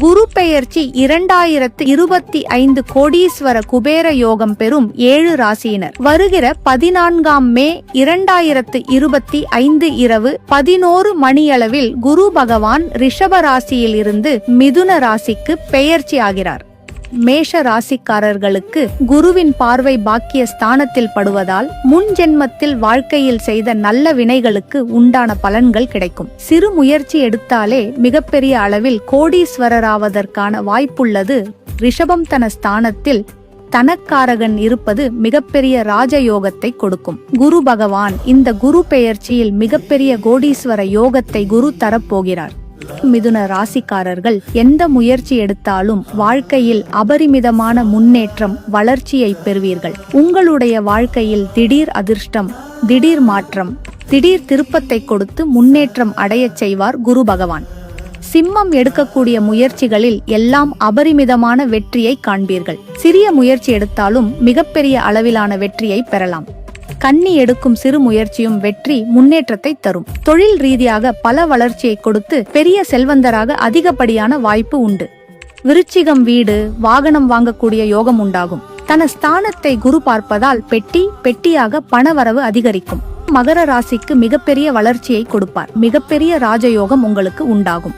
குரு பெயர்ச்சி 2025 கோடீஸ்வர குபேர யோகம் பெறும் 7 ராசியினர். வருகிற 14 மே 2025 இரவு 11 மணியளவில் குரு பகவான் ரிஷப ராசியில் இருந்து மிதுன ராசிக்கு பெயர்ச்சி ஆகிறார். மேஷ ராசிக்காரர்களுக்கு குருவின் பார்வை பாக்கிய ஸ்தானத்தில் படுவதால் முன் ஜென்மத்தில் வாழ்க்கையில் செய்த நல்ல வினைகளுக்கு உண்டான பலன்கள் கிடைக்கும். சிறு முயற்சி எடுத்தாலே மிகப்பெரிய அளவில் கோடீஸ்வரராவதற்கான வாய்ப்புள்ளது. ரிஷபம் தன ஸ்தானத்தில் தனக்காரகன் இருப்பது மிகப்பெரிய ராஜயோகத்தை கொடுக்கும். குரு பகவான் இந்த குரு பெயர்ச்சியில் மிகப்பெரிய கோடீஸ்வர யோகத்தை குரு தரப்போகிறார். மிதுன ராசிக்காரர்கள் எந்த முயற்சி எடுத்தாலும் வாழ்க்கையில் அபரிமிதமான முன்னேற்றம், வளர்ச்சியை பெறுவீர்கள். உங்களுடைய வாழ்க்கையில் திடீர் அதிர்ஷ்டம், திடீர் மாற்றம், திடீர் திருப்பத்தை கொடுத்து முன்னேற்றம் அடையச் செய்வார் குரு பகவான். சிம்மம் எடுக்கக்கூடிய முயற்சிகளில் எல்லாம் அபரிமிதமான வெற்றியை காண்பீர்கள். சிறிய முயற்சி எடுத்தாலும் மிகப்பெரிய அளவிலான வெற்றியை பெறலாம். கன்னி எடுக்கும் சிறு முயற்சியும் வெற்றி, முன்னேற்றத்தை தரும். தொழில் ரீதியாக பல வளர்ச்சியை கொடுத்து பெரிய செல்வந்தராக அதிகப்படியான வாய்ப்பு உண்டு. விருச்சிகம் வீடு, வாகனம் வாங்கக்கூடிய யோகம் உண்டாகும். தன ஸ்தானத்தை குரு பார்ப்பதால் பெட்டியாக பணவரவு அதிகரிக்கும். மகர ராசிக்கு மிகப்பெரிய வளர்ச்சியை கொடுப்பார். மிகப்பெரிய ராஜயோகம் உங்களுக்கு உண்டாகும்.